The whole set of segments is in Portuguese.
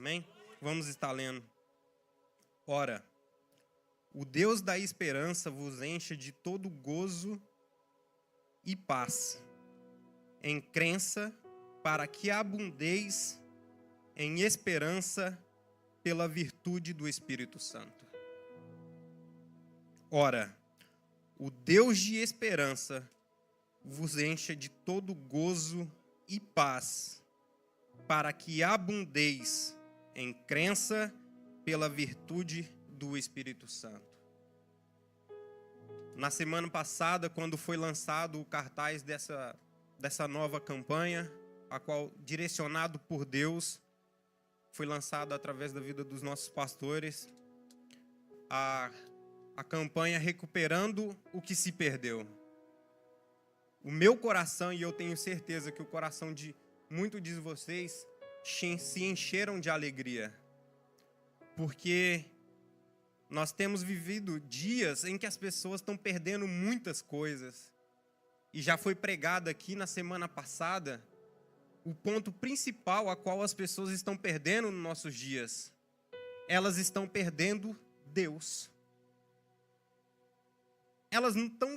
Amém? Vamos estar lendo. Ora, o Deus da esperança vos encha de todo gozo e paz, em crença, para que abundeis em esperança pela virtude do Espírito Santo. Ora, o Deus de esperança vos encha de todo gozo e paz, para que abundeis em crença pela virtude do Espírito Santo. Na semana passada, quando foi lançado o cartaz dessa nova campanha, a qual, direcionado por Deus, foi lançado através da vida dos nossos pastores, a campanha Recuperando o que se perdeu. O meu coração, e eu tenho certeza que o coração de muitos de vocês se encheram de alegria, porque nós temos vivido dias em que as pessoas estão perdendo muitas coisas. E já foi pregado aqui na semana passada o ponto principal a qual as pessoas estão perdendo nos nossos dias. Elas estão perdendo Deus. Elas não estão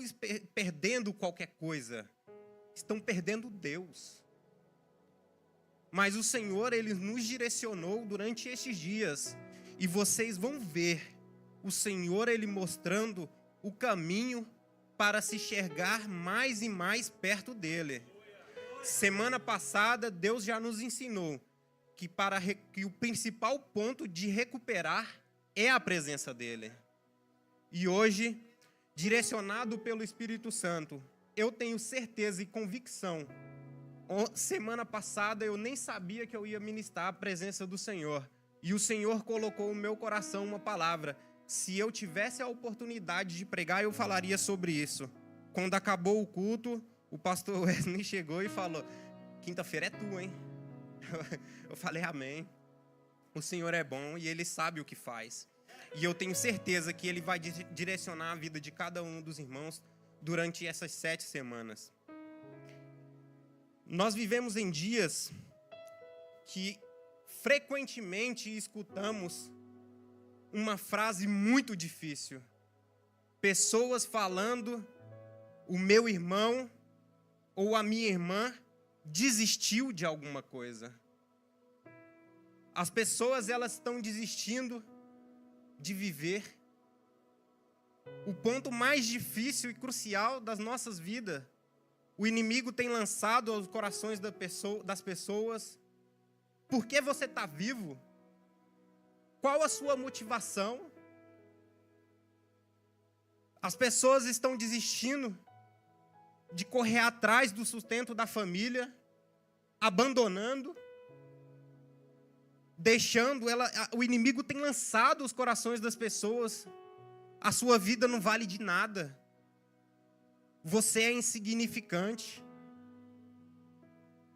perdendo qualquer coisa, estão perdendo Deus. Mas o Senhor, Ele nos direcionou durante estes dias, e vocês vão ver o Senhor, Ele mostrando o caminho para se enxergar mais e mais perto dEle. Semana passada, Deus já nos ensinou que o principal ponto de recuperar é a presença dEle. E hoje, direcionado pelo Espírito Santo, eu tenho certeza e convicção. Semana passada eu nem sabia que eu ia ministrar a presença do Senhor. E o Senhor colocou no meu coração uma palavra. Se eu tivesse a oportunidade de pregar, eu falaria sobre isso. Quando acabou o culto, o pastor Wesley chegou e falou: quinta-feira é tua, hein? Eu falei: amém. O Senhor é bom e Ele sabe o que faz. E eu tenho certeza que Ele vai direcionar a vida de cada um dos irmãos durante essas 7 semanas. Nós vivemos em dias que frequentemente escutamos uma frase muito difícil. Pessoas falando: o meu irmão ou a minha irmã desistiu de alguma coisa. As pessoas, elas estão desistindo de viver. O ponto mais difícil e crucial das nossas vidas, o inimigo tem lançado aos corações das pessoas. Por que você está vivo? Qual a sua motivação? As pessoas estão desistindo de correr atrás do sustento da família, abandonando, deixando ela. O inimigo tem lançado aos corações das pessoas: a sua vida não vale de nada. Você é insignificante.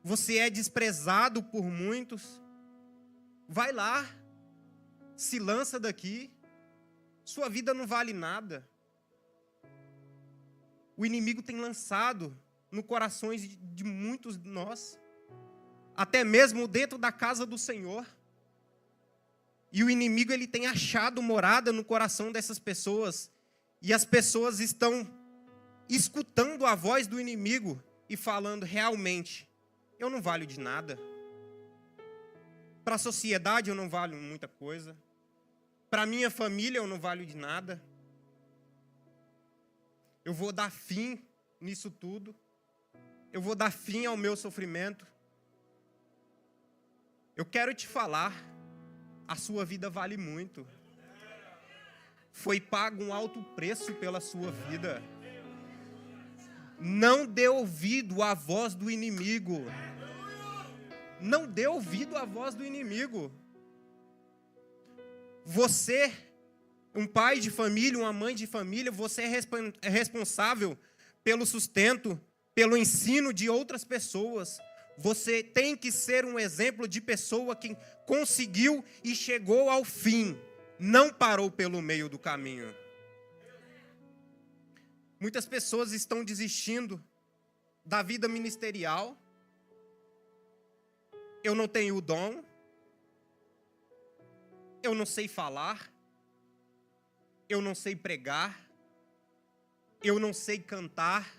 Você é desprezado por muitos. Vai lá, se lança daqui. Sua vida não vale nada. O inimigo tem lançado no corações de muitos de nós, até mesmo dentro da casa do Senhor. E o inimigo, ele tem achado morada no coração dessas pessoas. E as pessoas estão escutando a voz do inimigo e falando: realmente, eu não valho de nada. Para a sociedade eu não valho muita coisa. Para a minha família eu não valho de nada. Eu vou dar fim nisso tudo. Eu vou dar fim ao meu sofrimento. Eu quero te falar, a sua vida vale muito. Foi pago um alto preço pela sua vida. Não dê ouvido à voz do inimigo. Não dê ouvido à voz do inimigo. Você, um pai de família, uma mãe de família, você é responsável pelo sustento, pelo ensino de outras pessoas. Você tem que ser um exemplo de pessoa que conseguiu e chegou ao fim. Não parou pelo meio do caminho. Muitas pessoas estão desistindo da vida ministerial. Eu não tenho o dom. eu não sei falar, eu não sei pregar, eu não sei cantar,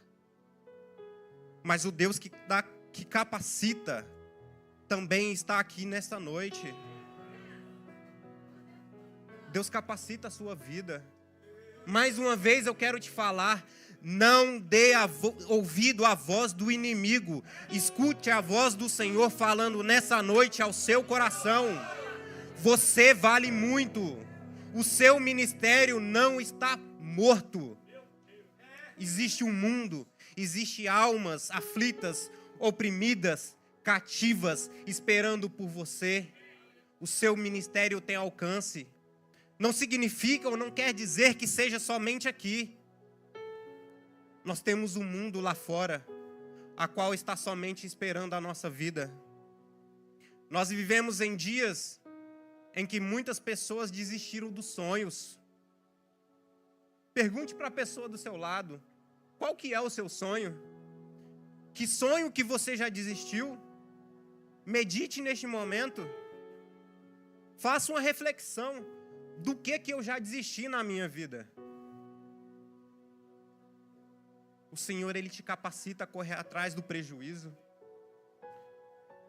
mas o Deus que capacita também está aqui nesta noite. Deus capacita a sua vida. Mais uma vez eu quero te falar, não dê ouvido à voz do inimigo. Escute a voz do Senhor falando nessa noite ao seu coração. Você vale muito. O seu ministério não está morto. Existe um mundo, existe almas aflitas, oprimidas, cativas, esperando por você. O seu ministério tem alcance. Não significa ou não quer dizer que seja somente aqui. Nós temos um mundo lá fora, a qual está somente esperando a nossa vida. Nós vivemos em dias em que muitas pessoas desistiram dos sonhos. Pergunte para a pessoa do seu lado, qual que é o seu sonho? Que sonho que você já desistiu? Medite neste momento. Faça uma reflexão do que eu já desisti na minha vida. O Senhor, Ele te capacita a correr atrás do prejuízo.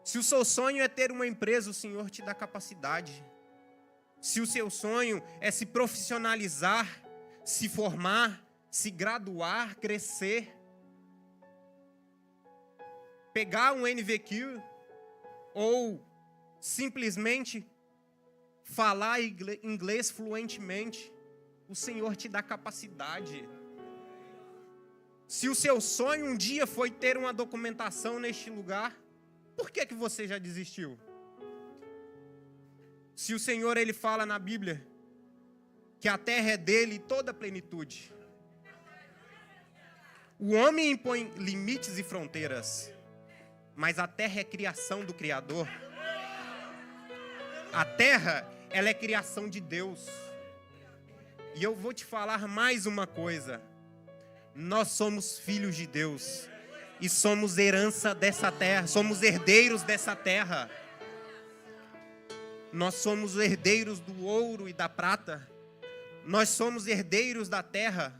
Se o seu sonho é ter uma empresa, o Senhor te dá capacidade. Se o seu sonho é se profissionalizar, se formar, se graduar, crescer, pegar um NVQ ou simplesmente falar inglês fluentemente, o Senhor te dá capacidade. Se o seu sonho um dia foi ter uma documentação neste lugar, por que você já desistiu? Se o Senhor, Ele fala na Bíblia que a terra é dele e toda a plenitude. O homem impõe limites e fronteiras, mas a terra é criação do Criador. A terra, ela é criação de Deus. E eu vou te falar mais uma coisa. Nós somos filhos de Deus e somos herança dessa terra, somos herdeiros dessa terra. Nós somos herdeiros do ouro e da prata. Nós somos herdeiros da terra.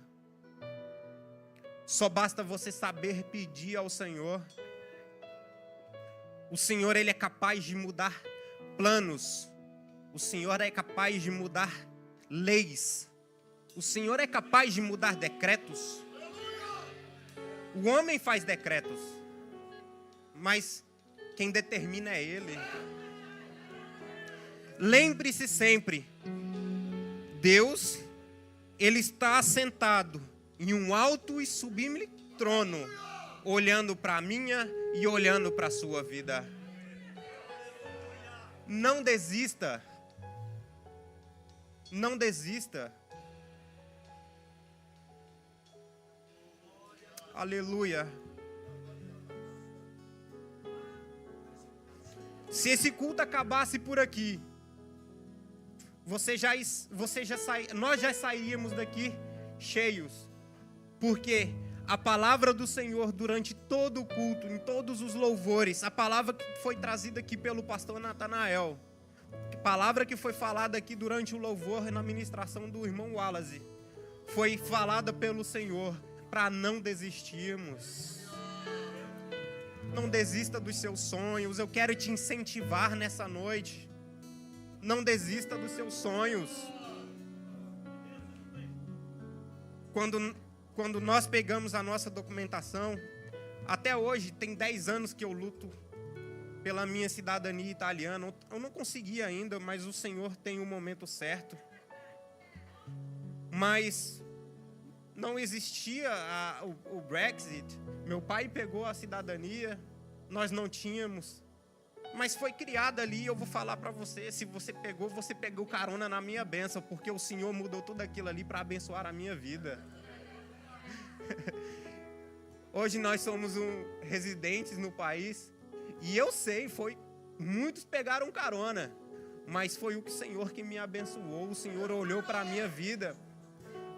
Só basta você saber pedir ao Senhor. O Senhor, Ele é capaz de mudar planos. O Senhor é capaz de mudar leis. O Senhor é capaz de mudar decretos. O homem faz decretos, mas quem determina é Ele. Lembre-se sempre, Deus, Ele está assentado em um alto e sublime trono, olhando para a minha e olhando para a sua vida. Não desista. Não desista. Aleluia. Se esse culto acabasse por aqui, nós já sairíamos daqui cheios. Porque a palavra do Senhor durante todo o culto, em todos os louvores, a palavra que foi trazida aqui pelo pastor Natanael, a palavra que foi falada aqui durante o louvor na ministração do irmão Wallace, foi falada pelo Senhor para não desistirmos. Não desista dos seus sonhos. Eu quero te incentivar nessa noite. Não desista dos seus sonhos. Quando nós pegamos a nossa documentação, até hoje tem 10 anos que eu luto pela minha cidadania italiana. Eu não consegui ainda, mas o Senhor tem o momento certo. Mas não existia o Brexit. Meu pai pegou a cidadania, nós não tínhamos. Mas foi criada ali, eu vou falar para você, se você pegou carona na minha bênção, porque o Senhor mudou tudo aquilo ali para abençoar a minha vida. Hoje nós somos residentes no país, e eu sei, muitos pegaram carona, mas foi o Senhor que me abençoou. O Senhor olhou para a minha vida.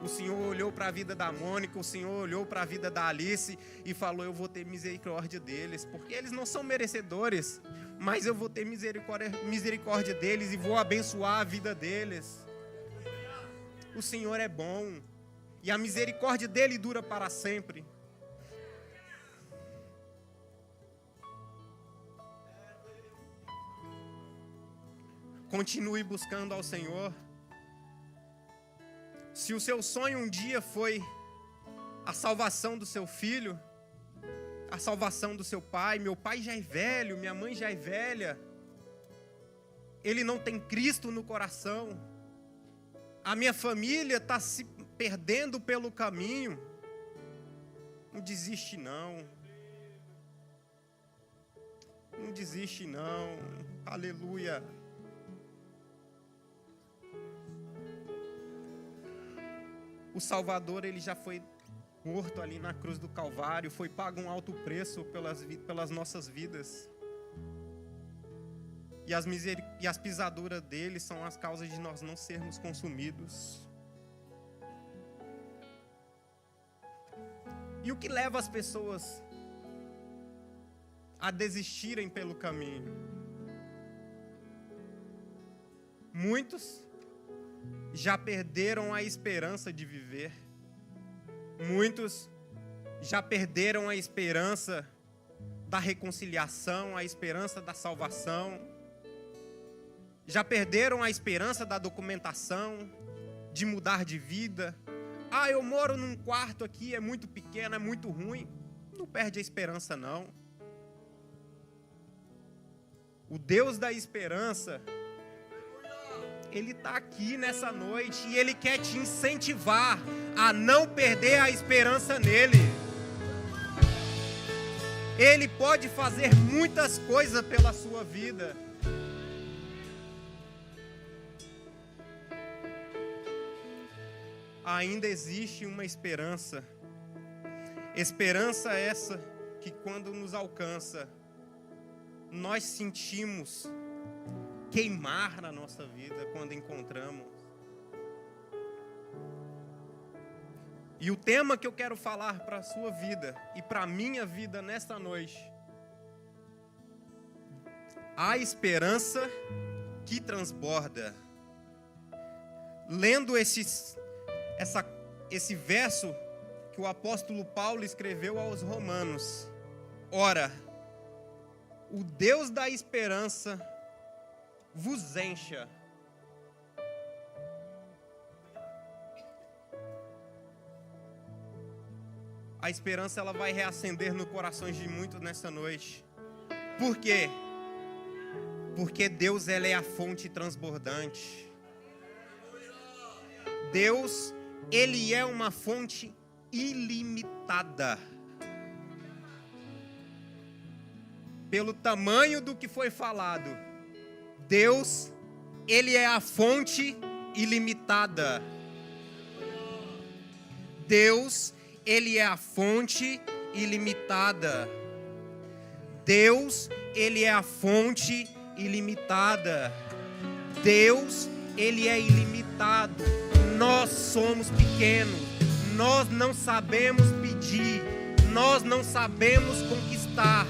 O Senhor olhou para a vida da Mônica, o Senhor olhou para a vida da Alice e falou: eu vou ter misericórdia deles, porque eles não são merecedores, mas eu vou ter misericórdia deles e vou abençoar a vida deles. O Senhor é bom e a misericórdia dele dura para sempre. Continue buscando ao Senhor. Se o seu sonho um dia foi a salvação do seu filho, a salvação do seu pai, meu pai já é velho, minha mãe já é velha, ele não tem Cristo no coração, a minha família está se perdendo pelo caminho, não desiste não. Não desiste não. Aleluia. O Salvador, ele já foi morto ali na cruz do Calvário, foi pago um alto preço pelas nossas vidas. E as pisaduras dele são as causas de nós não sermos consumidos. E o que leva as pessoas a desistirem pelo caminho? Muitos já perderam a esperança de viver. Muitos já perderam a esperança da reconciliação, a esperança da salvação. Já perderam a esperança da documentação, de mudar de vida. Ah, eu moro num quarto aqui, é muito pequeno, é muito ruim. Não perde a esperança, não. O Deus da esperança, Ele está aqui nessa noite e Ele quer te incentivar a não perder a esperança nele. Ele pode fazer muitas coisas pela sua vida. Ainda existe uma esperança. Esperança essa que quando nos alcança, nós sentimos queimar na nossa vida quando encontramos. E o tema que eu quero falar para a sua vida e para a minha vida nesta noite: a esperança que transborda. Lendo esse verso que o apóstolo Paulo escreveu aos Romanos: ora, o Deus da esperança vos encha. A esperança, ela vai reacender no corações de muitos nessa noite. Por quê? Porque Deus, ela é a fonte transbordante. Deus, Ele é uma fonte ilimitada. Pelo tamanho do que foi falado, Deus, Ele é a fonte ilimitada. Deus, Ele é a fonte ilimitada. Deus, Ele é a fonte ilimitada. Deus, Ele é ilimitado. Nós somos pequenos. Nós não sabemos pedir. Nós não sabemos conquistar.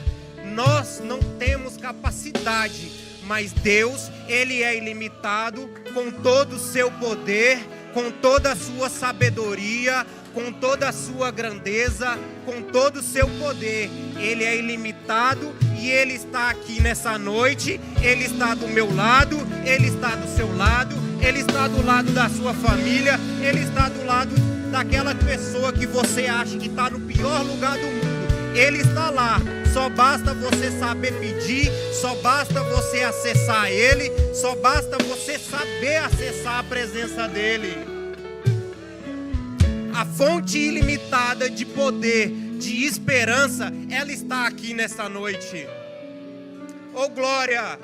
Nós não temos capacidade. Mas Deus, Ele é ilimitado com todo o seu poder, com toda a sua sabedoria, com toda a sua grandeza, com todo o seu poder. Ele é ilimitado e Ele está aqui nessa noite. Ele está do meu lado, Ele está do seu lado, Ele está do lado da sua família, Ele está do lado daquela pessoa que você acha que está no pior lugar do mundo. Ele está lá. Só basta você saber pedir, só basta você acessar Ele, só basta você saber acessar a presença dEle. A fonte ilimitada de poder, de esperança, ela está aqui nessa noite. Oh glória!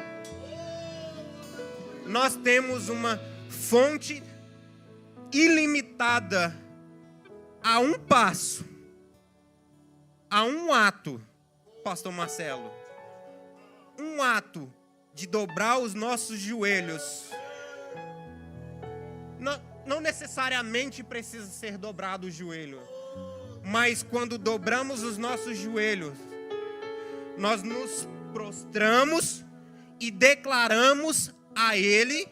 Nós temos uma fonte ilimitada a um passo, a um ato. Pastor Marcelo, um ato de dobrar os nossos joelhos. não necessariamente precisa ser dobrado o joelho, mas quando dobramos os nossos joelhos, nós nos prostramos e declaramos a Ele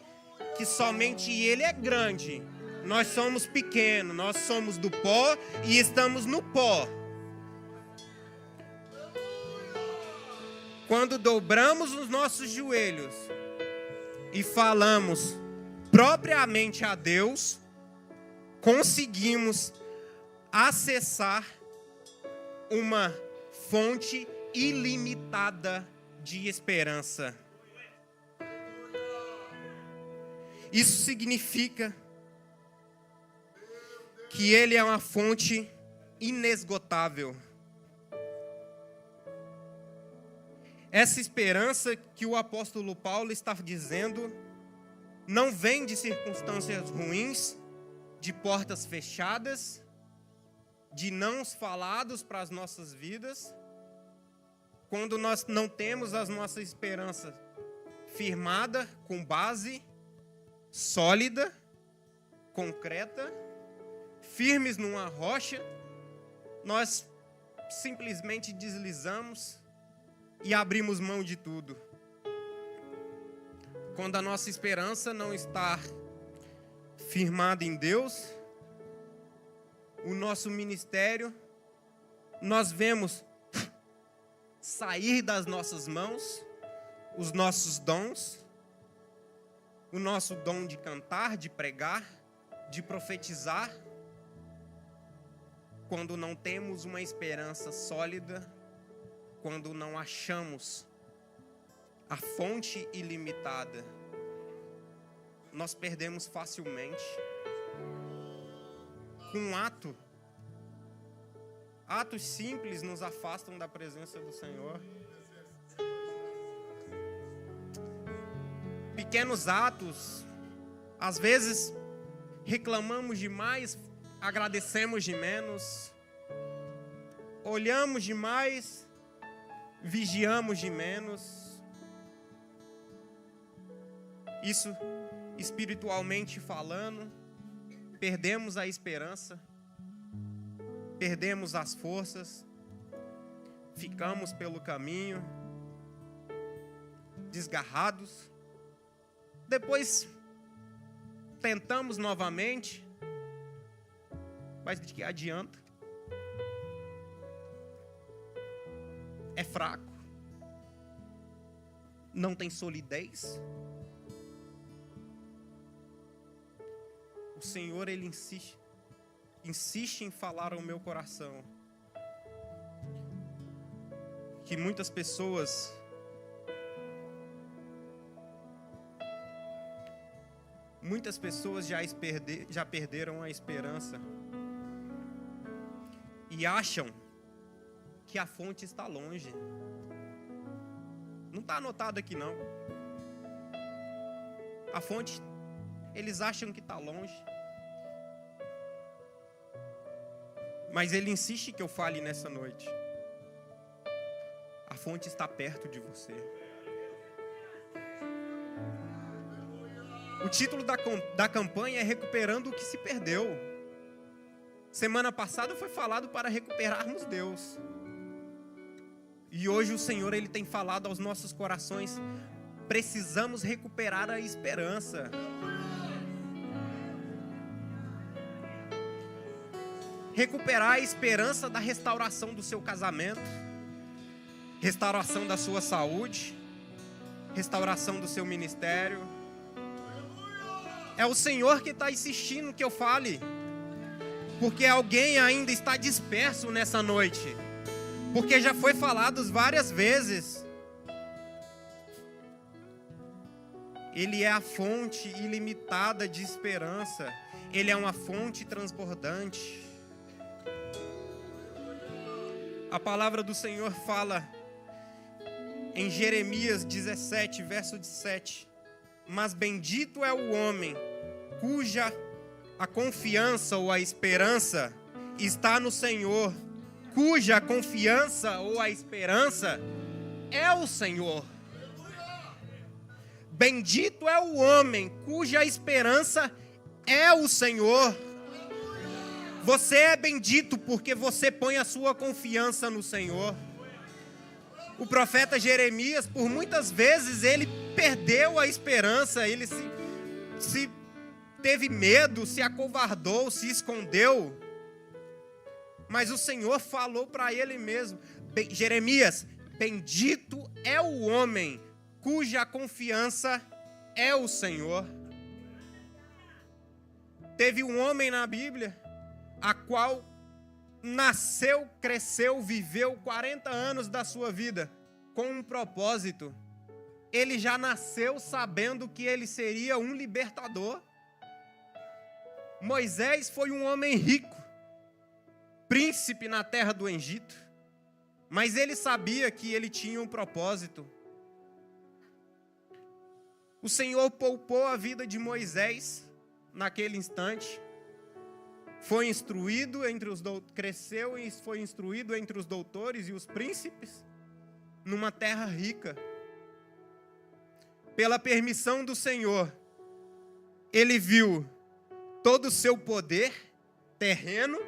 que somente Ele é grande. Nós somos pequenos, nós somos do pó e estamos no pó. Quando dobramos os nossos joelhos e falamos propriamente a Deus, conseguimos acessar uma fonte ilimitada de esperança. Isso significa que Ele é uma fonte inesgotável. Essa esperança que o apóstolo Paulo está dizendo não vem de circunstâncias ruins, de portas fechadas, de nãos falados para as nossas vidas, quando nós não temos a nossa esperança firmada, com base sólida, concreta, firmes numa rocha, nós simplesmente deslizamos e abrimos mão de tudo. Quando a nossa esperança não está firmada em Deus, o nosso ministério, nós vemos sair das nossas mãos os nossos dons, o nosso dom de cantar, de pregar, de profetizar, quando não temos uma esperança sólida, quando não achamos a fonte ilimitada, nós perdemos facilmente. Com atos simples nos afastam da presença do Senhor. Pequenos atos, às vezes reclamamos demais, agradecemos de menos, olhamos demais, vigiamos de menos. Isso, espiritualmente falando, perdemos a esperança, perdemos as forças, ficamos pelo caminho, desgarrados. Depois tentamos novamente, mas de que adianta? É fraco, não tem solidez. O Senhor, Ele insiste em falar ao meu coração que muitas pessoas já perderam a esperança e acham que a fonte está longe. Não está anotado aqui não. A fonte, eles acham que está longe. Mas Ele insiste que eu fale nessa noite. A fonte está perto de você. O título da campanha é Recuperando o que se perdeu. Semana passada foi falado para recuperarmos Deus. E hoje o Senhor, Ele tem falado aos nossos corações. Precisamos recuperar a esperança. Recuperar a esperança da restauração do seu casamento, restauração da sua saúde, restauração do seu ministério. É o Senhor que está insistindo que eu fale, porque alguém ainda está disperso nessa noite, porque já foi falado várias vezes. Ele é a fonte ilimitada de esperança, Ele é uma fonte transbordante. A palavra do Senhor fala em Jeremias 17, verso 7. Mas bendito é o homem cuja a confiança ou a esperança está no Senhor, cuja confiança ou a esperança é o Senhor. Bendito é o homem cuja esperança é o Senhor. Você é bendito porque você põe a sua confiança no Senhor. O profeta Jeremias, por muitas vezes, ele perdeu a esperança, ele se teve medo, se acovardou, se escondeu. Mas o Senhor falou para ele mesmo: Jeremias, bendito é o homem cuja confiança é o Senhor. Teve um homem na Bíblia, a qual nasceu, cresceu, viveu 40 anos da sua vida com um propósito. Ele já nasceu sabendo que ele seria um libertador. Moisés foi um homem rico, príncipe na terra do Egito, mas ele sabia que ele tinha um propósito. O Senhor poupou a vida de Moisés naquele instante. Foi instruído cresceu e foi instruído entre os doutores e os príncipes numa terra rica. Pela permissão do Senhor, ele viu todo o seu poder terreno,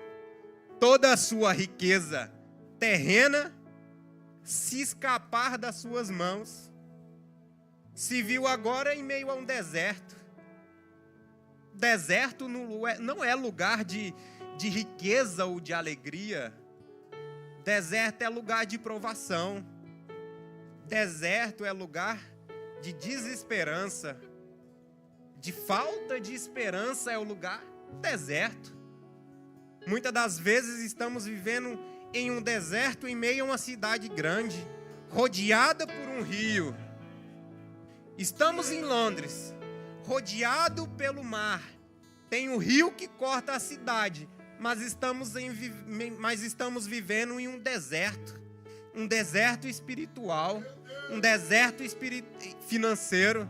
toda a sua riqueza terrena se escapar das suas mãos. Se viu agora em meio a um deserto. Deserto não é lugar de riqueza ou de alegria. Deserto é lugar de provação. Deserto é lugar de desesperança. De falta de esperança é o lugar deserto. Muitas das vezes estamos vivendo em um deserto em meio a uma cidade grande, rodeada por um rio. Estamos em Londres, rodeado pelo mar. Tem um rio que corta a cidade, mas estamos vivendo em um deserto espiritual, um deserto financeiro.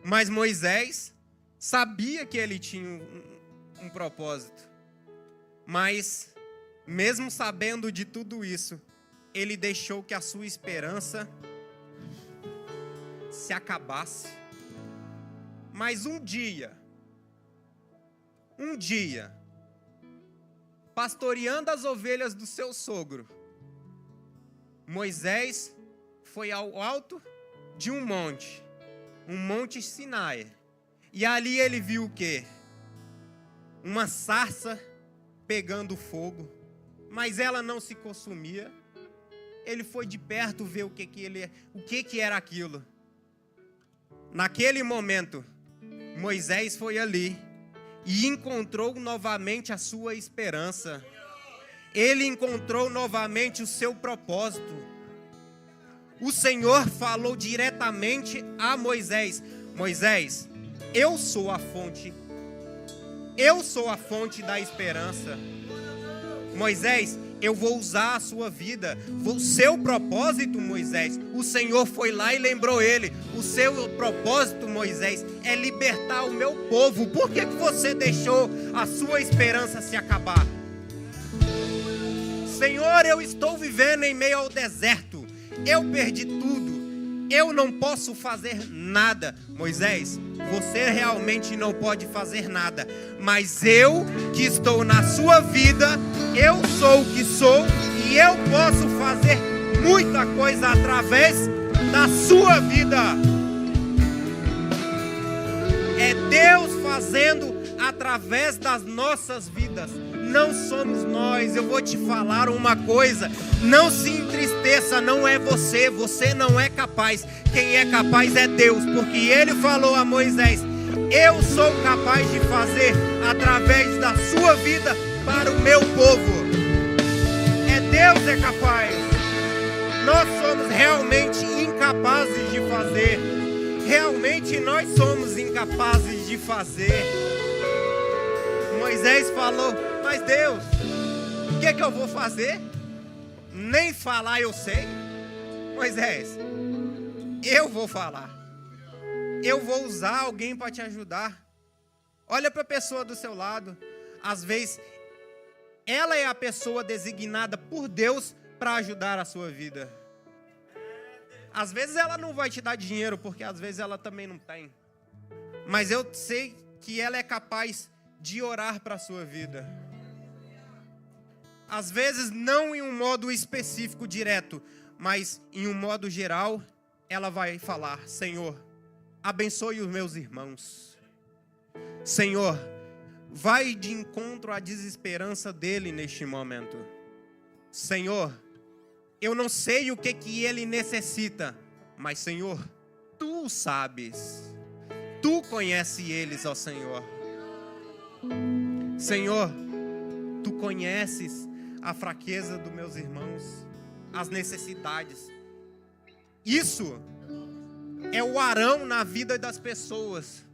Mas Moisés sabia que ele tinha um propósito. Mas, mesmo sabendo de tudo isso, ele deixou que a sua esperança se acabasse. Mas um dia, pastoreando as ovelhas do seu sogro, Moisés foi ao alto de um monte Sinai. E ali ele viu o quê? Uma sarça pegando fogo, mas ela não se consumia. Ele foi de perto ver o que era aquilo. Naquele momento, Moisés foi ali e encontrou novamente a sua esperança. Ele encontrou novamente o seu propósito. O Senhor falou diretamente a Moisés: Moisés, eu sou a fonte. Eu sou a fonte da esperança. Moisés, eu vou usar a sua vida. O seu propósito, Moisés, o Senhor foi lá e lembrou ele. O seu propósito, Moisés, é libertar o meu povo. Por que você deixou a sua esperança se acabar? Senhor, eu estou vivendo em meio ao deserto. Eu perdi tudo. Eu não posso fazer nada. Moisés, você realmente não pode fazer nada. Mas eu que estou na sua vida, eu sou o que sou e eu posso fazer muita coisa através da sua vida. É Deus fazendo através das nossas vidas. Não somos nós. Eu vou te falar uma coisa: não se entristeça, não é você. Você não é capaz. Quem é capaz é Deus, porque Ele falou a Moisés: eu sou capaz de fazer através da sua vida para o meu povo. Deus é capaz. Nós somos realmente incapazes de fazer. Realmente nós somos incapazes de fazer. Moisés falou: mas Deus, o que eu vou fazer? Nem falar eu sei. Moisés, eu vou falar. Eu vou usar alguém para te ajudar. Olha para a pessoa do seu lado. Às vezes, ela é a pessoa designada por Deus para ajudar a sua vida. Às vezes ela não vai te dar dinheiro, porque às vezes ela também não tem. Mas eu sei que ela é capaz de orar para a sua vida. Às vezes não em um modo específico, direto, mas em um modo geral, ela vai falar: Senhor, abençoe os meus irmãos. Senhor, vai de encontro à desesperança dele neste momento. Senhor, eu não sei o que ele necessita, mas Senhor, Tu sabes. Tu conheces eles, ó Senhor. Senhor, Tu conheces a fraqueza dos meus irmãos, as necessidades. Isso é o Arão na vida das pessoas.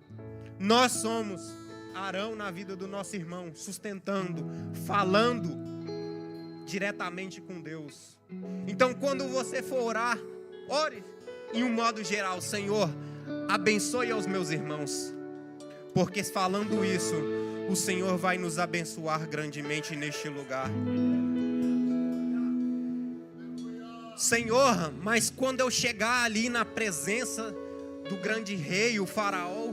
Nós somos Arão na vida do nosso irmão, sustentando, falando diretamente com Deus. Então, quando você for orar, ore em um modo geral: Senhor, abençoe aos meus irmãos, porque falando isso, o Senhor vai nos abençoar grandemente neste lugar. Senhor, mas quando eu chegar ali na presença do grande rei, o faraó,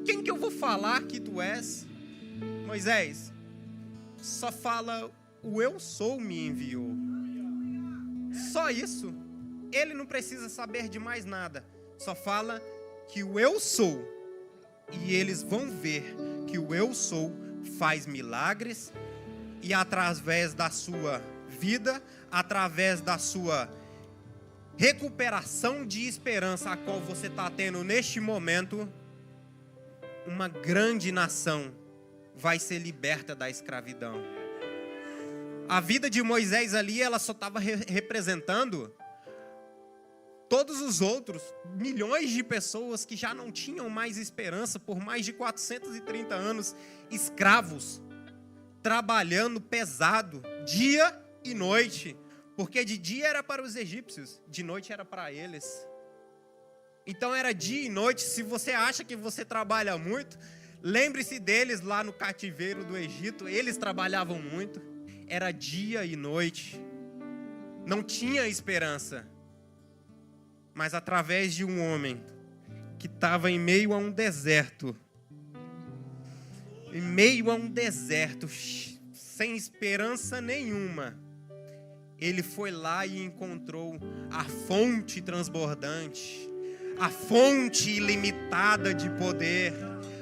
quem que eu vou falar que Tu és? Moisés, só fala: o eu sou me enviou. Só isso. Ele não precisa saber de mais nada. Só fala que o eu sou. E eles vão ver que o eu sou faz milagres. E através da sua vida, através da sua recuperação de esperança, a qual você está tendo neste momento, uma grande nação vai ser liberta da escravidão. A vida de Moisés ali, ela só estava representando todos os outros milhões de pessoas que já não tinham mais esperança por mais de 430 anos, escravos, trabalhando pesado, dia e noite, porque de dia era para os egípcios, de noite era para eles. Então era dia e noite. Se você acha que você trabalha muito, lembre-se deles lá no cativeiro do Egito. Eles trabalhavam muito, era dia e noite, não tinha esperança. Mas através de um homem que estava em meio a um deserto, sem esperança nenhuma, ele foi lá e encontrou a fonte transbordante, a fonte ilimitada de poder,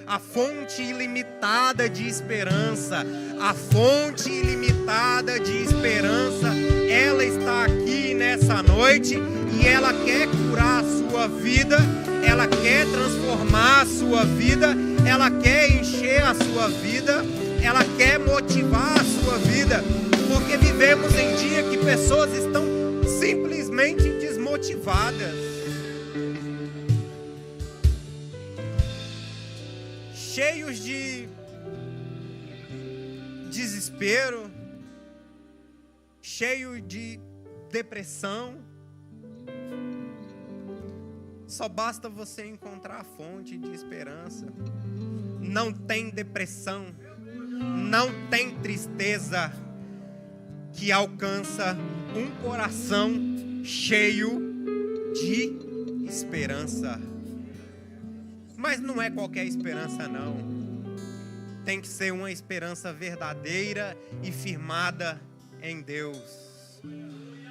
a fonte ilimitada de esperança, a fonte ilimitada de esperança. Ela está aqui nessa noite e ela quer curar a sua vida, ela quer transformar a sua vida, ela quer encher a sua vida, ela quer motivar a sua vida, porque vivemos em dia que pessoas estão simplesmente desmotivadas, cheios de desespero, cheio de depressão. Só basta você encontrar a fonte de esperança. Não tem depressão, não tem tristeza que alcança um coração cheio de esperança. Mas não é qualquer esperança, não. Tem que ser uma esperança verdadeira e firmada em Deus.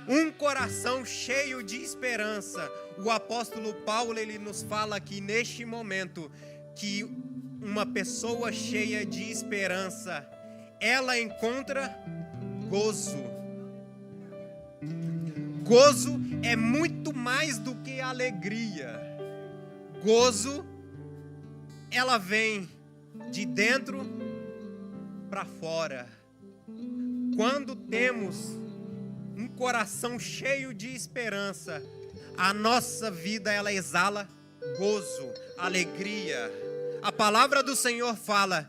Um coração cheio de esperança. O apóstolo Paulo, ele nos fala aqui neste momento que uma pessoa cheia de esperança, ela encontra gozo. Gozo é muito mais do que alegria. Gozo, ela vem de dentro para fora. Quando temos um coração cheio de esperança, a nossa vida, ela exala gozo, alegria. A palavra do Senhor fala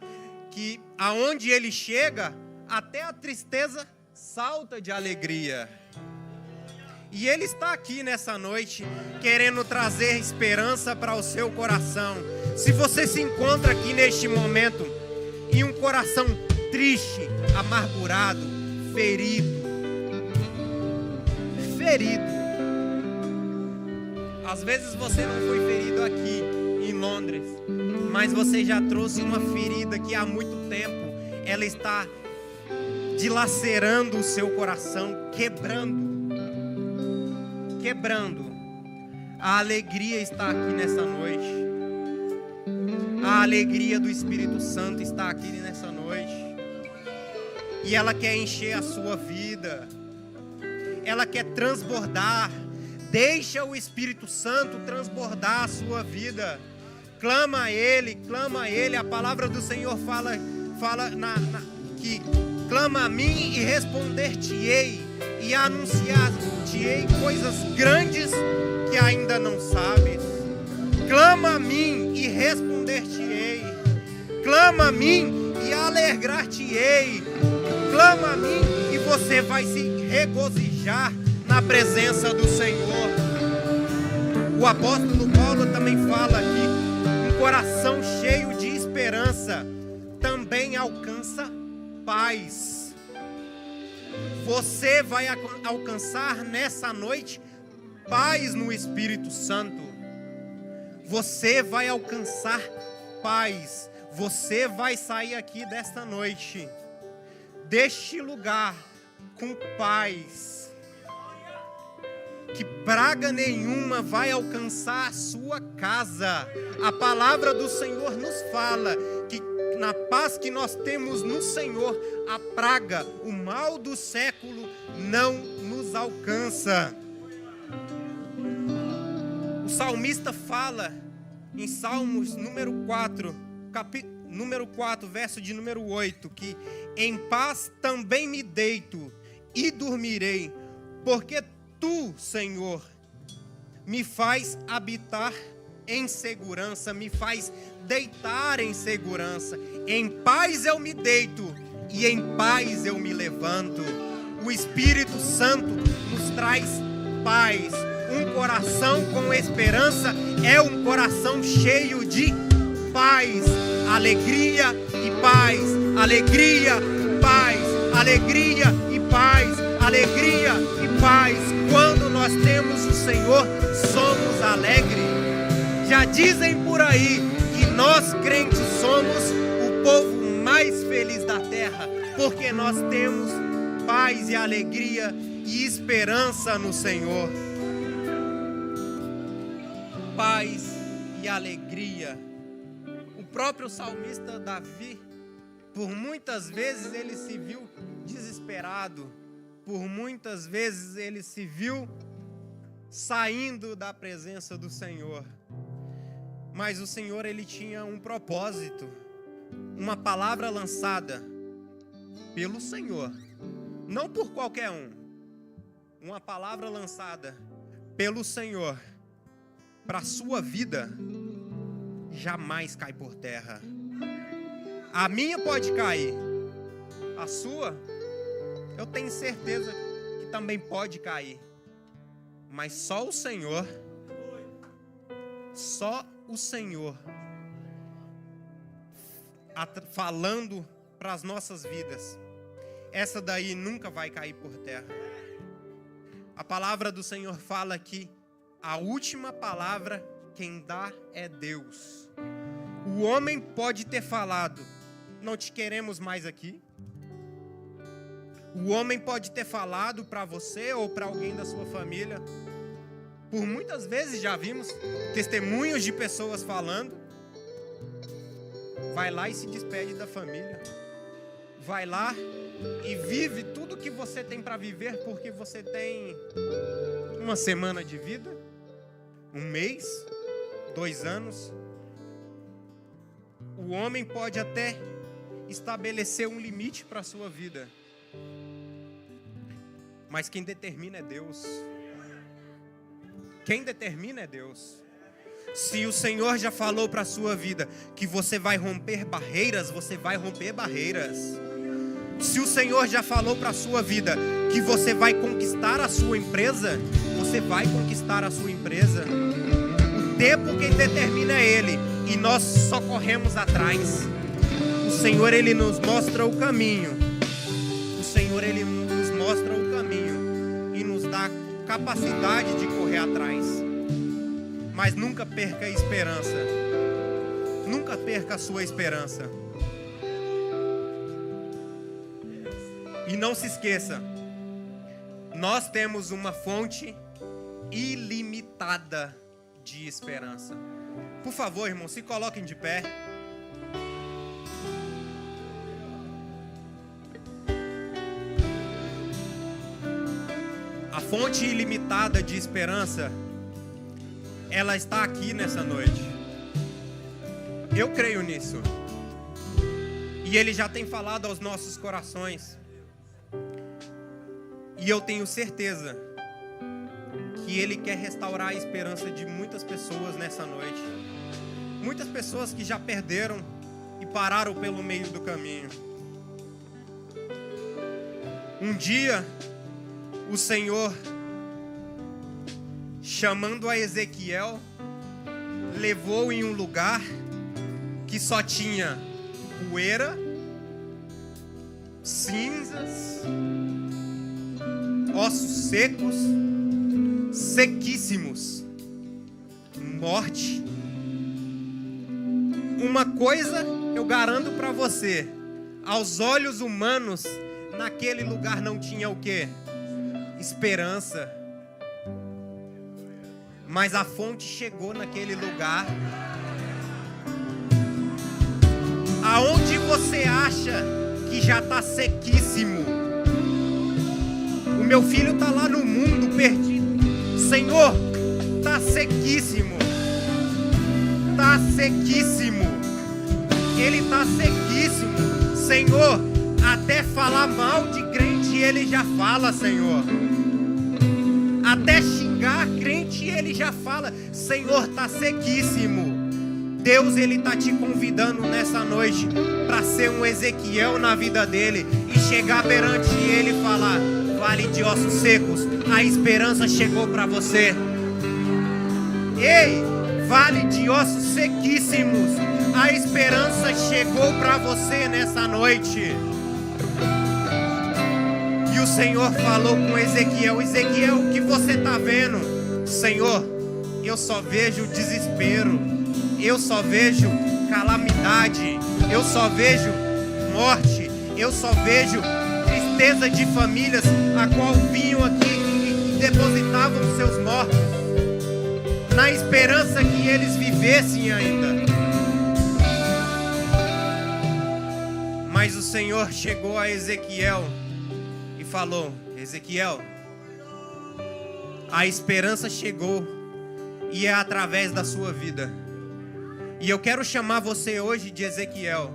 que aonde Ele chega, até a tristeza salta de alegria. E Ele está aqui nessa noite, querendo trazer esperança para o seu coração. Se você se encontra aqui neste momento, em um coração triste, amargurado, ferido. Às vezes você não foi ferido aqui, em Londres, mas você já trouxe uma ferida que há muito tempo ela está dilacerando o seu coração, quebrando. A alegria está aqui nessa noite. A alegria do Espírito Santo está aqui nessa noite. E ela quer encher a sua vida. Ela quer transbordar. Deixa o Espírito Santo transbordar a sua vida. Clama a Ele. A palavra do Senhor fala que clama a mim e responder-te-ei, e anunciar-te-ei coisas grandes que ainda não sabes. Clama a mim e responder-te-ei. Clama a mim e alegrar-te-ei. Clama a mim e você vai se regozijar na presença do Senhor. O apóstolo Paulo também fala que um coração cheio de esperança também alcança paz. Você vai alcançar nessa noite paz no Espírito Santo. Você vai alcançar paz. Você vai sair aqui desta noite, deste lugar, com paz. Que praga nenhuma vai alcançar a sua casa. A palavra do Senhor nos fala que na paz que nós temos no Senhor, a praga, o mal do século não nos alcança. O salmista fala em Salmos número 4, número 4, verso de número 8, que em paz também me deito e dormirei, porque Tu, Senhor, me faz habitar em segurança, me faz deitar em segurança. Em paz eu me deito e em paz eu me levanto. O Espírito Santo nos traz paz. Um coração com esperança é um coração cheio de paz, alegria e paz, alegria e paz, alegria e paz, alegria e paz. Quando nós temos o Senhor, somos alegres. Já dizem por aí que nós crentes somos o povo mais feliz da terra, porque nós temos paz e alegria e esperança no Senhor. Paz e alegria. O próprio salmista Davi, por muitas vezes ele se viu desesperado, por muitas vezes ele se viu saindo da presença do Senhor. Mas o Senhor, ele tinha um propósito, uma palavra lançada pelo Senhor, não por qualquer um. Uma palavra lançada pelo Senhor para a sua vida jamais cai por terra. A minha pode cair, a sua, eu tenho certeza que também pode cair. Mas só o Senhor falando para as nossas vidas, essa daí nunca vai cair por terra. A palavra do Senhor fala que a última palavra quem dá é Deus. O homem pode ter falado, não te queremos mais aqui. O homem pode ter falado para você ou para alguém da sua família. Por muitas vezes já vimos testemunhos de pessoas falando. Vai lá e se despede da família. Vai lá e vive tudo que você tem para viver, porque você tem uma semana de vida, um mês, 2 anos. O homem pode até estabelecer um limite para a sua vida, mas quem determina é Deus. Quem determina é Deus. Se o Senhor já falou para a sua vida que você vai romper barreiras, você vai romper barreiras. Se o Senhor já falou para a sua vida que você vai conquistar a sua empresa, você vai conquistar a sua empresa. O tempo quem determina é Ele, e nós só corremos atrás. O Senhor, Ele nos mostra o caminho. O Senhor, Ele nos mostra o caminho e nos dá capacidade de correr atrás. Mas nunca perca a esperança. nunca perca a sua esperança. E não se esqueça, nós temos uma fonte ilimitada de esperança. Por favor, irmãos, se coloquem de pé. A fonte ilimitada de esperança, ela está aqui nessa noite. Eu creio nisso. E Ele já tem falado aos nossos corações. E eu tenho certeza que Ele quer restaurar a esperança de muitas pessoas nessa noite. Muitas pessoas que já perderam e pararam pelo meio do caminho. Um dia, o Senhor, chamando a Ezequiel, levou em um lugar que só tinha poeira, cinzas, ossos secos, sequíssimos, morte. Uma coisa eu garanto para você: aos olhos humanos, naquele lugar não tinha o quê? Esperança. Mas a fonte chegou naquele lugar. Aonde você acha que já está sequíssimo? O meu filho está lá no mundo perdido. Senhor, está sequíssimo. Está sequíssimo. Ele está sequíssimo. Senhor, até falar mal de crente ele já fala, Senhor. Até xingar crente ele já fala. Senhor, está sequíssimo. Deus, Ele está te convidando nessa noite para ser um Ezequiel na vida dele e chegar perante Ele e falar: vale de ossos secos, a esperança chegou para você. Ei, vale de ossos sequíssimos, a esperança chegou para você nessa noite. E o Senhor falou com Ezequiel: Ezequiel, o que você está vendo? Senhor, eu só vejo desespero. Eu só vejo calamidade, eu só vejo morte, eu só vejo tristeza de famílias a qual vinham aqui e depositavam seus mortos, na esperança que eles vivessem ainda. Mas o Senhor chegou a Ezequiel e falou: Ezequiel, a esperança chegou e é através da sua vida. E eu quero chamar você hoje de Ezequiel.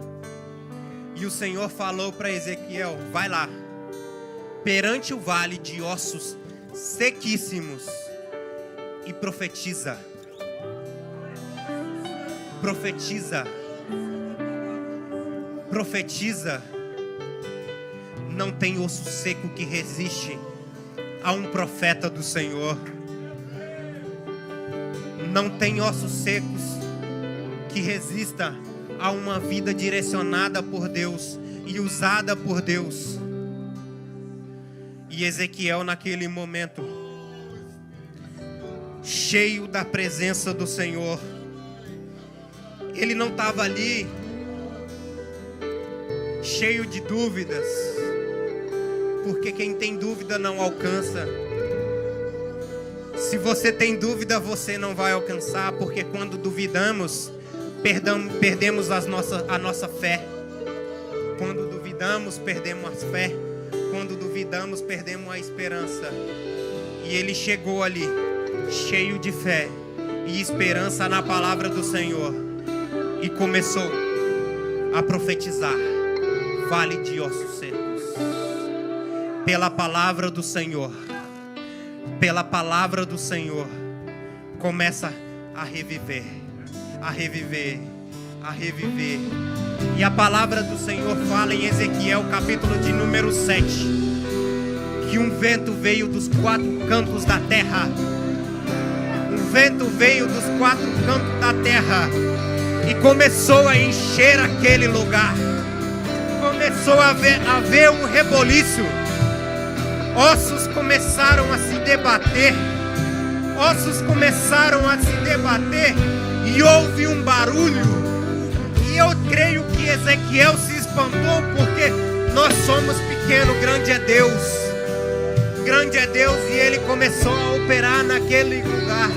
E o Senhor falou para Ezequiel: vai lá, perante o vale de ossos sequíssimos, e profetiza. Profetiza. Profetiza. Não tem osso seco que resiste a um profeta do Senhor. Não tem ossos secos que resista a uma vida direcionada por Deus e usada por Deus. E Ezequiel, naquele momento, cheio da presença do Senhor, ele não estava ali cheio de dúvidas, porque quem tem dúvida não alcança. Se você tem dúvida, você não vai alcançar, porque quando duvidamos, perdemos a nossa fé. Quando duvidamos, perdemos a fé. Quando duvidamos, perdemos a esperança. E ele chegou ali, cheio de fé e esperança na palavra do Senhor, e começou a profetizar: vale de ossos secos. Pela palavra do Senhor, pela palavra do Senhor, começa a reviver. A reviver, a reviver. E a palavra do Senhor fala em Ezequiel, capítulo de número 7, que um vento veio dos quatro cantos da terra. Um vento veio dos quatro cantos da terra e começou a encher aquele lugar. Começou a haver um reboliço. Ossos começaram a se debater. Ossos começaram a se debater. E houve um barulho, Ezequiel se espantou porque nós somos pequenos, grande é Deus. Grande é Deus, e ele começou a operar naquele lugar.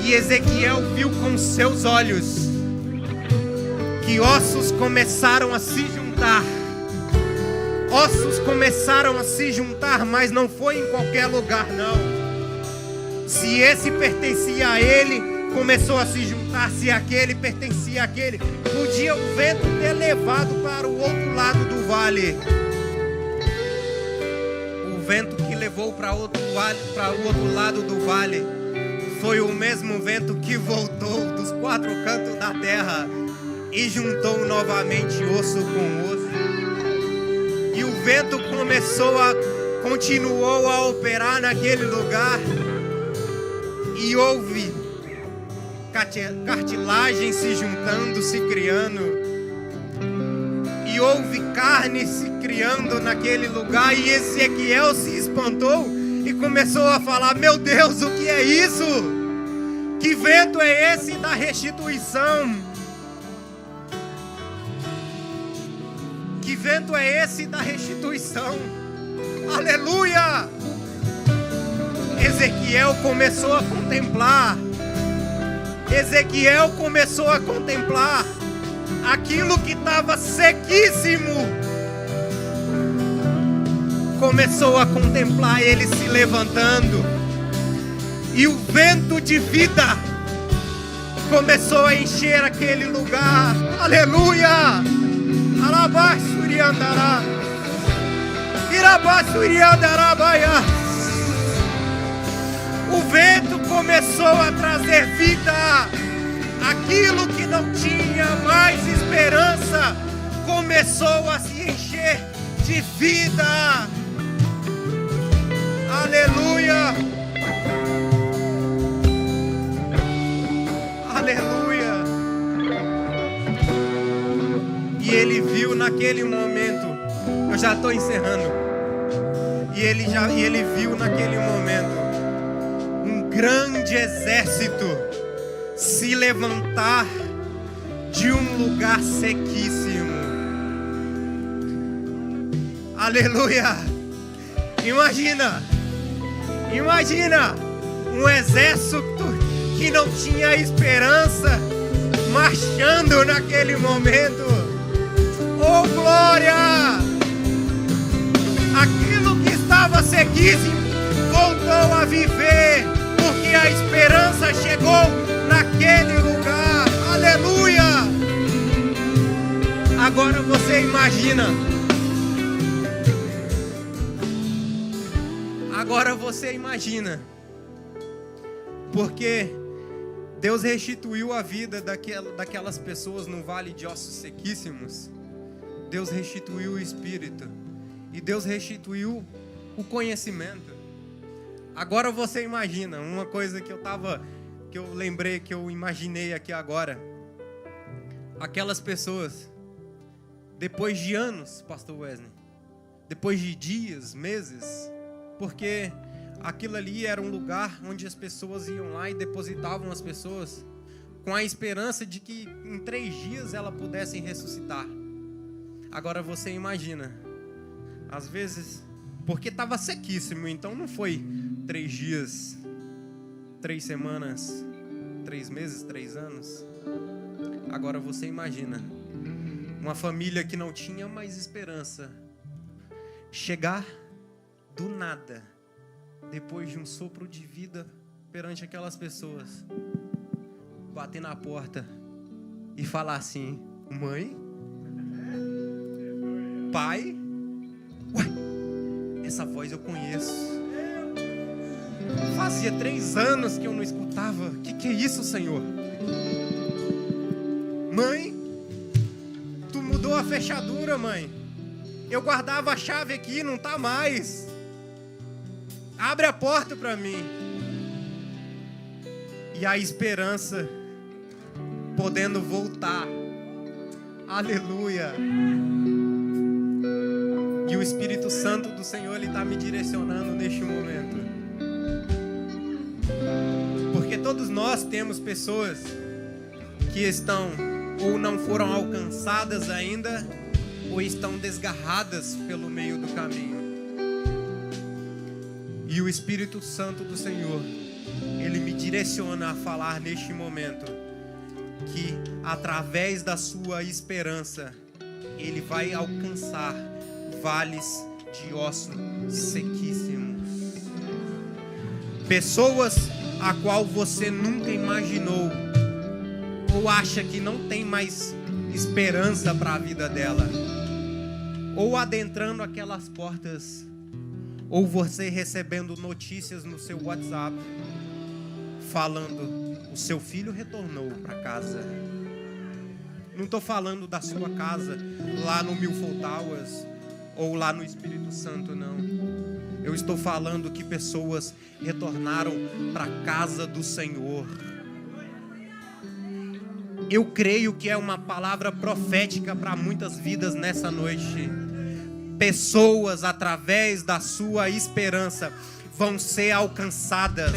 E Ezequiel viu com seus olhos que ossos começaram a se juntar. Ossos começaram a se juntar, mas não foi em qualquer lugar, não. Se esse pertencia a ele, começou a se juntar. Se aquele pertencia àquele, podia o vento ter levado para o outro lado do vale. O vento que levou para o outro lado do vale foi o mesmo vento que voltou dos quatro cantos da terra e juntou novamente osso com osso. E o vento continuou a operar naquele lugar. E houve cartilagem se juntando, se criando. E houve carne se criando naquele lugar. E Ezequiel se espantou e começou a falar: meu Deus, o que é isso? Que vento é esse da restituição? Que vento é esse da restituição? Aleluia! Ezequiel começou a contemplar. Ezequiel começou a contemplar aquilo que estava sequíssimo. Começou a contemplar ele se levantando. E o vento de vida começou a encher aquele lugar. Aleluia! Alabaçuriandará, Irabaçuriandarabaia. O vento começou a trazer vida. Aquilo que não tinha mais esperança começou a se encher de vida. Aleluia! Aleluia! E ele viu naquele momento, eu já estou encerrando, e ele viu naquele momento um grande exército se levantar de um lugar sequíssimo. Aleluia! Imagina um exército que não tinha esperança marchando naquele momento. Oh, glória! Aquilo que estava sequíssimo voltou a viver, porque a esperança chegou naquele lugar. Aleluia! Agora você imagina. Porque Deus restituiu a vida daquelas pessoas no vale de ossos sequíssimos. Deus restituiu o espírito. E Deus restituiu o conhecimento. Agora você imagina uma coisa que eu lembrei, que eu imaginei aqui agora. Aquelas pessoas, depois de anos, Pastor Wesley, depois de dias, meses, porque aquilo ali era um lugar onde as pessoas iam lá e depositavam as pessoas com a esperança de que em 3 dias elas pudessem ressuscitar. Agora você imagina, às vezes, porque estava sequíssimo, então não foi 3 dias, 3 semanas, 3 meses, 3 anos. Agora você imagina uma família que não tinha mais esperança chegar do nada, depois de um sopro de vida perante aquelas pessoas, bater na porta e falar assim: mãe, pai, ué, essa voz eu conheço. Fazia 3 anos que eu não escutava. Que é isso, Senhor? Mãe, tu mudou a fechadura, mãe. Eu guardava a chave aqui, não tá mais. Abre a porta para mim. E a esperança podendo voltar. Aleluia. E o Espírito Santo do Senhor, Ele está me direcionando neste momento. Porque todos nós temos pessoas que estão ou não foram alcançadas ainda, ou estão desgarradas pelo meio do caminho. E o Espírito Santo do Senhor, Ele me direciona a falar neste momento que através da sua esperança, Ele vai alcançar vales de ossos sequíssimos. Pessoas a qual você nunca imaginou ou acha que não tem mais esperança para a vida dela, ou adentrando aquelas portas, ou você recebendo notícias no seu WhatsApp falando: o seu filho retornou para casa. Não estou falando da sua casa lá no Milford Towers ou lá no Espírito Santo, não. Eu estou falando que pessoas retornaram para a casa do Senhor. Eu creio que é uma palavra profética para muitas vidas nessa noite. Pessoas, através da sua esperança, vão ser alcançadas.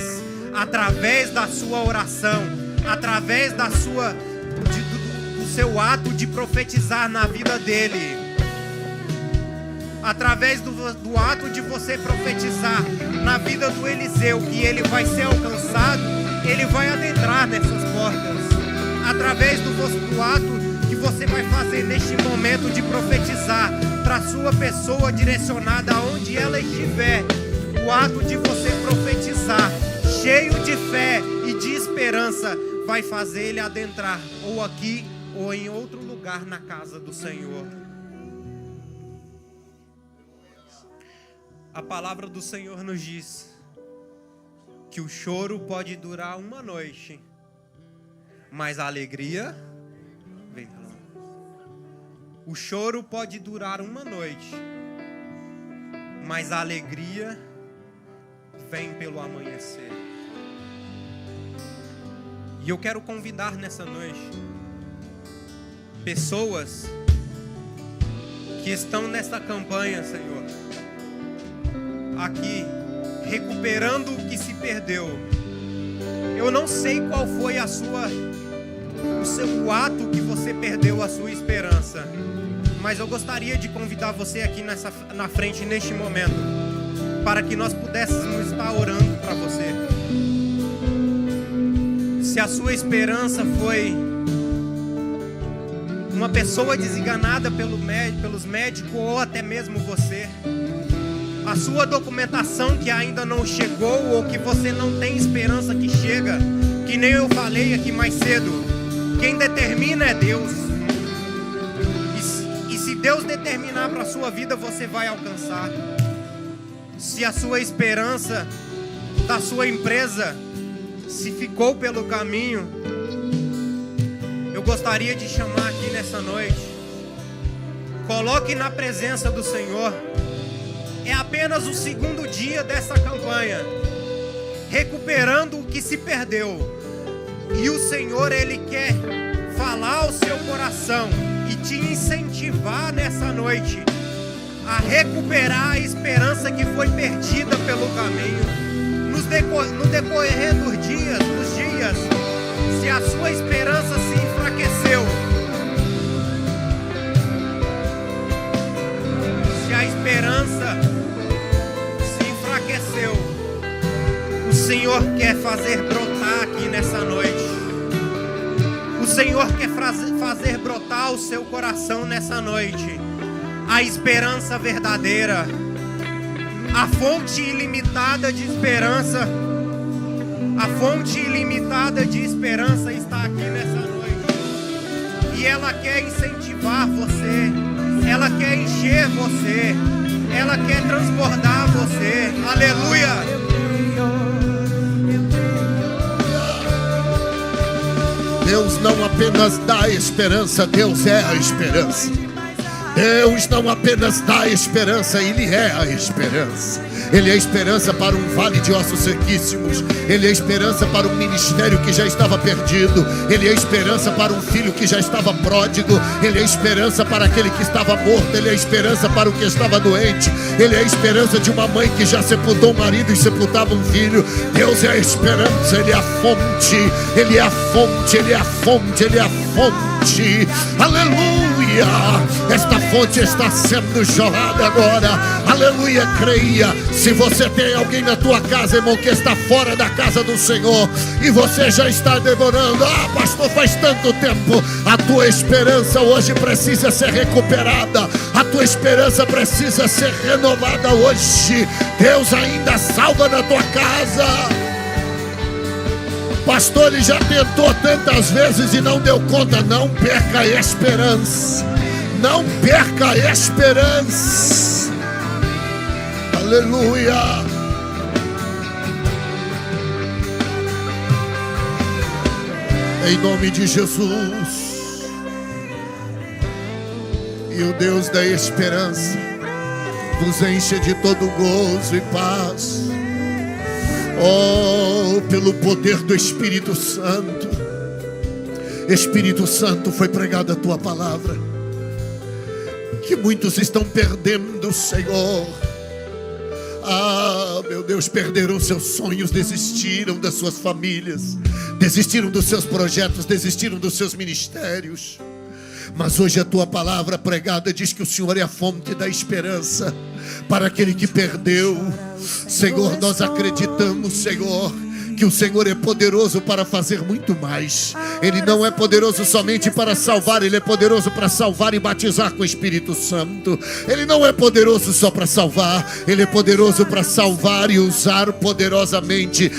Através da sua oração, através do seu ato de profetizar na vida dele. Através do ato de você profetizar na vida do Eliseu, que ele vai ser alcançado, ele vai adentrar nessas portas. Através do ato que você vai fazer neste momento de profetizar para a sua pessoa direcionada aonde ela estiver, o ato de você profetizar cheio de fé e de esperança vai fazer ele adentrar ou aqui ou em outro lugar na casa do Senhor. A palavra do Senhor nos diz que o choro pode durar uma noite, mas a alegria vem pela manhã. O choro pode durar uma noite, mas a alegria vem pelo amanhecer. E eu quero convidar nessa noite pessoas que estão nessa campanha, Senhor, aqui, recuperando o que se perdeu. Eu não sei qual foi o ato que você perdeu a sua esperança, mas eu gostaria de convidar você aqui na frente neste momento, para que nós pudéssemos estar orando para você. Se a sua esperança foi uma pessoa desenganada pelos médicos ou até mesmo você, a sua documentação que ainda não chegou ou que você não tem esperança que chega, que nem eu falei aqui mais cedo, quem determina é Deus. E se Deus determinar para a sua vida, você vai alcançar. Se a sua esperança da sua empresa se ficou pelo caminho, eu gostaria de chamar aqui nessa noite, coloque na presença do Senhor. É apenas o segundo dia dessa campanha, recuperando o que se perdeu. E o Senhor, Ele quer falar ao seu coração e te incentivar nessa noite a recuperar a esperança que foi perdida pelo caminho. No decorrer dos dias, se a sua esperança se enfraqueceu, se a esperança se enfraqueceu, o Senhor quer fazer brotar aqui nessa noite. O Senhor quer fazer brotar o seu coração nessa noite a esperança verdadeira, a fonte ilimitada de esperança. A fonte ilimitada de esperança está aqui nessa noite. E ela quer incentivar você, ela quer encher você, ela quer transbordar você. Aleluia! Deus não apenas dá esperança, Deus é a esperança. Deus não apenas dá esperança, Ele é a esperança. Ele é a esperança para um vale de ossos sequíssimos. Ele é a esperança para um ministério que já estava perdido. Ele é a esperança para um filho que já estava pródigo. Ele é a esperança para aquele que estava morto. Ele é a esperança para o que estava doente. Ele é a esperança de uma mãe que já sepultou um marido e sepultava um filho. Deus é a esperança, Ele é a fonte. Ele é a fonte, Ele é a fonte, Ele é a fonte. fonte. Aleluia. Esta fonte está sendo jorrada agora. Aleluia, creia. Se você tem alguém na tua casa, irmão, que está fora da casa do Senhor, e você já está demorando, pastor, faz tanto tempo. A tua esperança hoje precisa ser recuperada. A tua esperança precisa ser renovada hoje. Deus ainda salva na tua casa. Pastor, ele já tentou tantas vezes e não deu conta. Não perca a esperança. Não perca a esperança. Aleluia. Em nome de Jesus. E o Deus da esperança nos enche de todo gozo e paz. Oh, pelo poder do Espírito Santo. Espírito Santo, foi pregada a tua palavra, que muitos estão perdendo, Senhor. Meu Deus, perderam seus sonhos, desistiram das suas famílias, desistiram dos seus projetos, desistiram dos seus ministérios. Mas hoje a tua palavra pregada diz que o Senhor é a fonte da esperança para aquele que perdeu. Senhor, nós acreditamos, Senhor, que o Senhor é poderoso para fazer muito mais. Ele não é poderoso somente para salvar, Ele é poderoso para salvar e batizar com o Espírito Santo. Ele não é poderoso só para salvar, Ele é poderoso para salvar e usar poderosamente.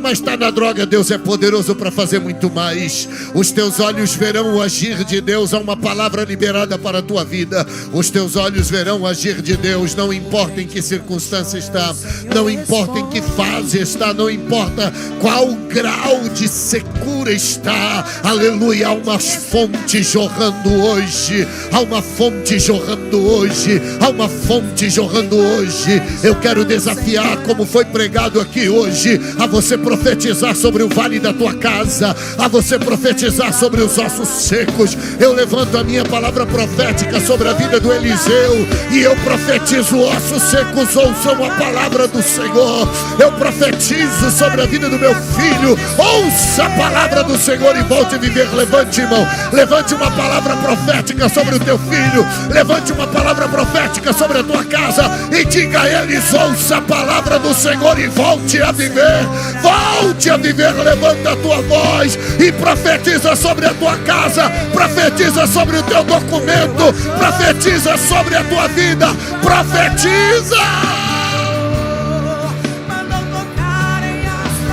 Mas está na droga, Deus é poderoso para fazer muito mais. Os teus olhos verão o agir de Deus. Há uma palavra liberada para a tua vida. Os teus olhos verão o agir de Deus. Não importa em que circunstância está, não importa em que fase está, não importa qual grau de secura está. Aleluia. Há uma fonte jorrando hoje. Há uma fonte jorrando hoje. Há uma fonte jorrando hoje. Eu quero desafiar, como foi pregado aqui hoje, a você profetizar sobre o vale da tua casa, a você profetizar sobre os ossos secos. Eu levanto a minha palavra profética sobre a vida do Eliseu e eu profetizo: ossos secos, ouçam a palavra do Senhor. Eu profetizo sobre a vida do meu filho: ouça a palavra do Senhor e volte a viver. Levante, irmão, levante uma palavra profética sobre o teu filho, levante uma palavra profética sobre a tua casa e diga a eles: ouça a palavra do Senhor e volte a viver. Volte a viver. Levanta a tua voz e profetiza sobre a tua casa, profetiza sobre o teu documento, profetiza sobre a tua vida, profetiza.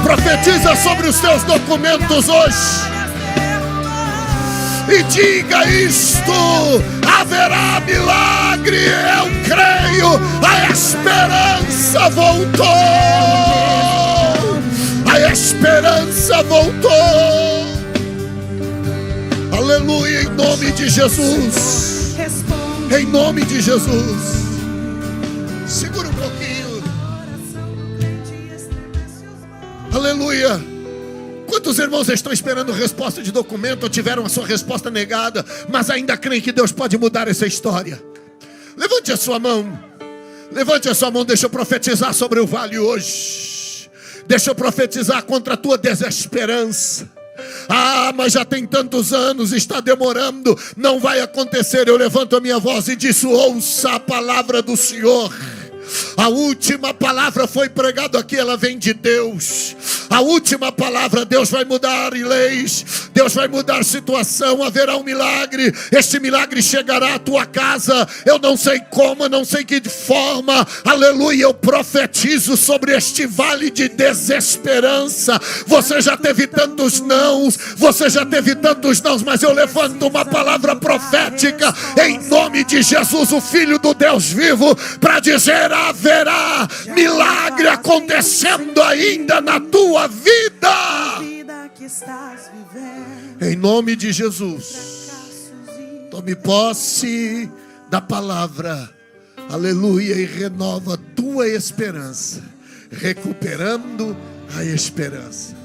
Profetiza sobre os teus documentos hoje e diga isto: haverá milagre. Eu creio, a esperança voltou. A esperança voltou. Aleluia, em nome de Jesus. Em nome de Jesus. Segura um pouquinho. Aleluia. Quantos irmãos estão esperando resposta de documento ou tiveram a sua resposta negada, mas ainda creem que Deus pode mudar essa história? Levante a sua mão. Levante a sua mão. Deixa eu profetizar sobre o vale hoje. Deixa eu profetizar contra a tua desesperança. Mas já tem tantos anos, está demorando, não vai acontecer. Eu levanto a minha voz e disse: ouça a palavra do Senhor. A última palavra foi pregada aqui, ela vem de Deus. A última palavra, Deus vai mudar leis, Deus vai mudar situação, haverá um milagre. Este milagre chegará à tua casa. Eu não sei como, não sei que forma. Aleluia, eu profetizo sobre este vale de desesperança. Você já teve tantos nãos, mas eu levanto uma palavra profética em nome de Jesus, o Filho do Deus vivo, para dizer: haverá milagre acontecendo ainda na tua vida. Em nome de Jesus, tome posse da palavra, aleluia, e renova a tua esperança, recuperando a esperança.